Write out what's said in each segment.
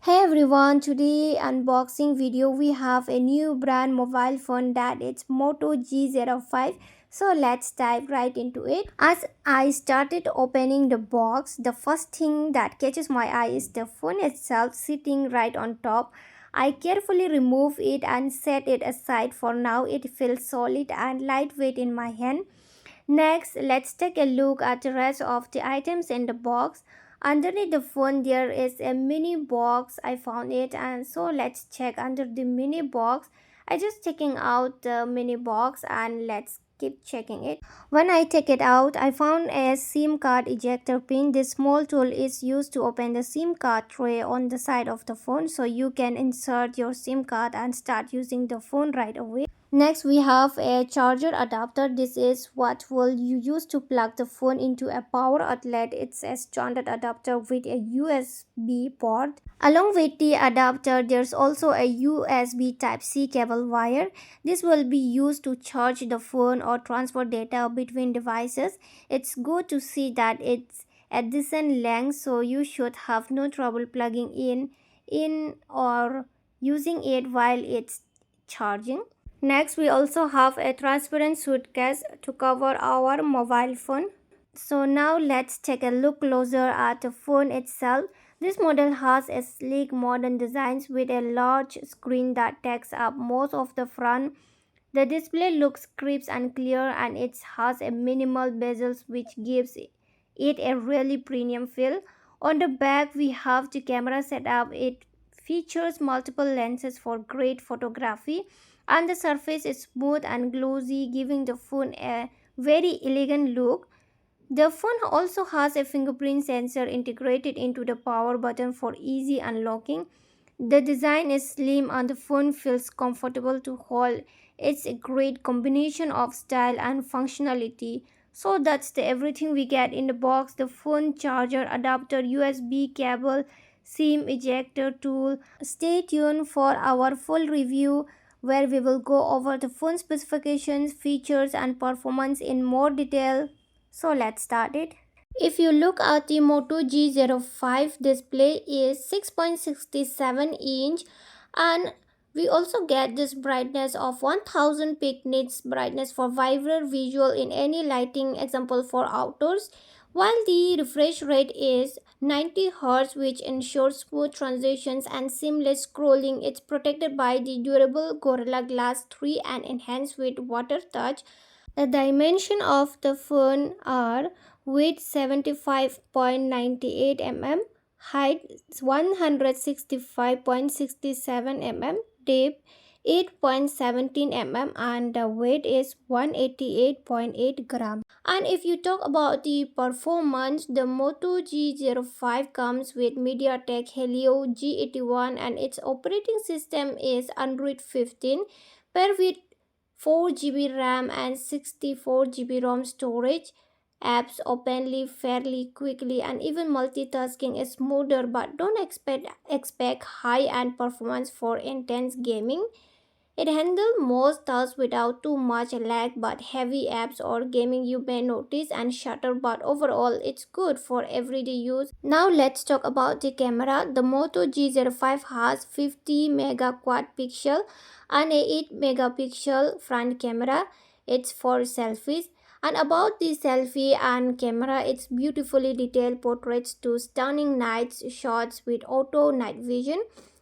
Hey everyone, today unboxing video we have a new brand mobile phone that it's Moto G05. So let's dive right into it. As I started opening the box, the first thing that catches my eye is the phone itself sitting right on top. I carefully remove it and set it aside for now. It feels solid and lightweight in my hand. Next, let's take a look at the rest of the items in the box. Underneath the phone, there is a mini box. I found it, and so let's check under the mini box. I just taking out the mini box and let's keep checking it. When I take it out, I found a SIM card ejector pin. This small tool is used to open the SIM card tray on the side of the phone so you can insert your SIM card and start using the phone right away. Next, we have a charger adapter. This is what will you use to plug the phone into a power outlet. It's a standard adapter with a USB port. Along with the adapter, there's also a USB Type-C cable wire. This will be used to charge the phone or transfer data between devices. It's good to see that it's a decent length, so you should have no trouble plugging in or using it while it's charging. Next, we also have a transparent suitcase to cover our mobile phone. So now let's take a look closer at the phone itself. This model has a sleek modern design with a large screen that takes up most of the front. The display looks crisp and clear, and it has a minimal bezels which gives it a really premium feel. On the back we have the camera setup. It features multiple lenses for great photography, and the surface is smooth and glossy, giving the phone a very elegant look. The phone also has a fingerprint sensor integrated into the power button for easy unlocking. The design is slim and the phone feels comfortable to hold. It's a great combination of style and functionality. So that's everything we get in the box: the phone, charger, adapter, USB cable, SIM ejector tool. Stay tuned for our full review where we will go over the phone specifications, features and performance in more detail. So let's start it. If you look at the Moto G05, display is 6.67 inch, and we also get this brightness of 1000 pic nits brightness for vibrant visual in any lighting, example for outdoors, while the refresh rate is 90 Hz, which ensures smooth transitions and seamless scrolling. It's protected by the durable Gorilla Glass 3 and enhanced with water touch. The dimension of the phone are: width 75.98 mm, height 165.67 mm, depth 8.17 mm, and the weight is 188.8 gram. And if you talk about the performance, the Moto G05 comes with MediaTek Helio G81 and its operating system is Android 15, paired with 4 GB RAM and 64 GB ROM storage. Apps openly fairly quickly, and even multitasking is smoother, but don't expect high-end performance for intense gaming. It handles most tasks without too much lag, but heavy apps or gaming you may notice and shutter, but overall it's good for everyday use. Now let's talk about the camera. The Moto G05 has 50 mega quad pixel and a 8 megapixel front camera. It's for selfies. And about the selfie and camera, it's beautifully detailed portraits to stunning night shots with auto night vision.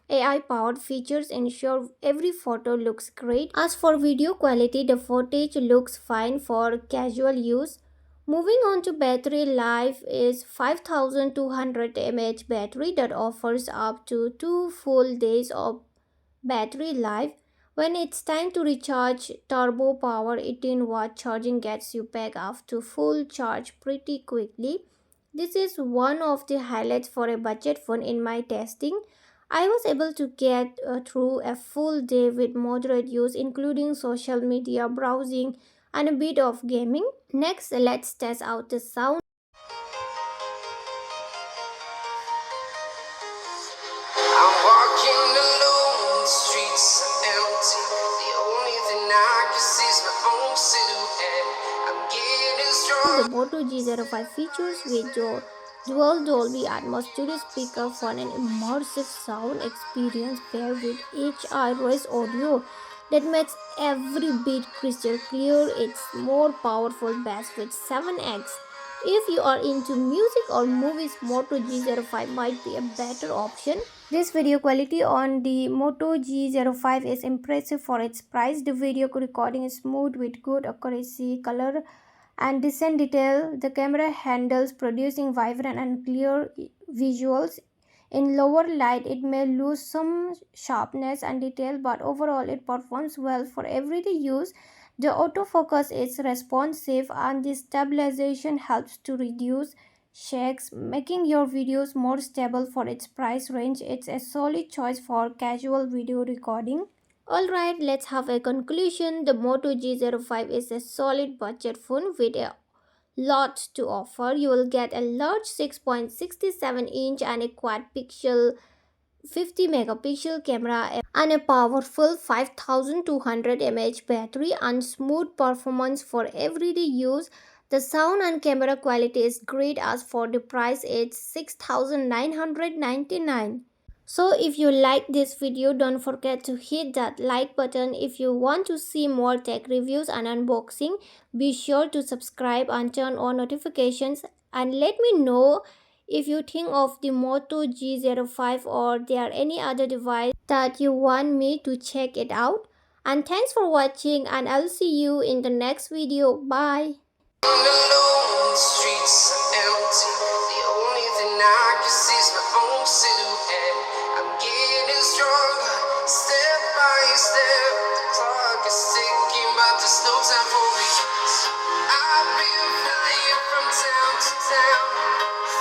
AI powered features ensure every photo looks great. As for video quality, the footage looks fine for casual use. Moving on to battery life, is 5200 mAh battery that offers up to 2 full days of battery life. When it's time to recharge, turbo power 18-watt charging gets you back up to full charge pretty quickly. This is one of the highlights for a budget phone in my testing. I was able to get through a full day with moderate use, including social media, browsing, and a bit of gaming. Next, let's test out the sound. I'm walking alone, the streets are empty. The only thing I can see is my own silhouette. I'm getting strong. The Moto G05 features with your dual Dolby Atmos studio speaker for an immersive sound experience paired with HRS audio that makes every bit crystal clear. It's more powerful bass with 7x. If you are into music or movies, Moto G05 might be a better option. This video quality on the Moto G05 is impressive for its price. The video recording is smooth with good accuracy, color, and decent detail. The camera handles producing vibrant and clear visuals. In lower light, it may lose some sharpness and detail, but overall, it performs well for everyday use. The autofocus is responsive, and the stabilization helps to reduce shakes, making your videos more stable for its price range. It's a solid choice for casual video recording. Alright, let's have a conclusion. The Moto G05 is a solid budget phone with a lot to offer. You will get a large 6.67 inch and a quad pixel 50 megapixel camera and a powerful 5200 mAh battery and smooth performance for everyday use. The sound and camera quality is great. As for the price, it's 6999. So if you like this video, don't forget to hit that like button. If you want to see more tech reviews and unboxing, be sure to subscribe and turn on notifications, and let me know if you think of the Moto G05 or there are any other device that you want me to check it out. And thanks for watching, and I'll see you in the next video. Bye. Alone, the streets are empty. The only thing I can see is my own silhouette. I'm getting stronger, step by step. The clock is ticking, but there's no time for me. I've been flying from town to town,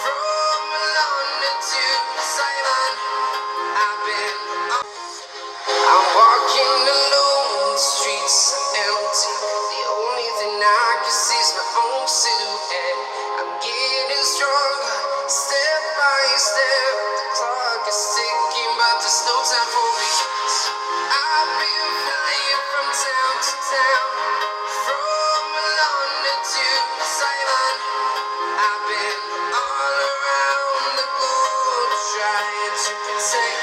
from London to Thailand. I've been I'm walking alone, the streets are empty. The only thing I can see is my own silhouette. I'm getting stronger, step by step. The clock is ticking, but there's no time for me. I've been flying from town to town, from London to Thailand. I've been all around the globe trying to protect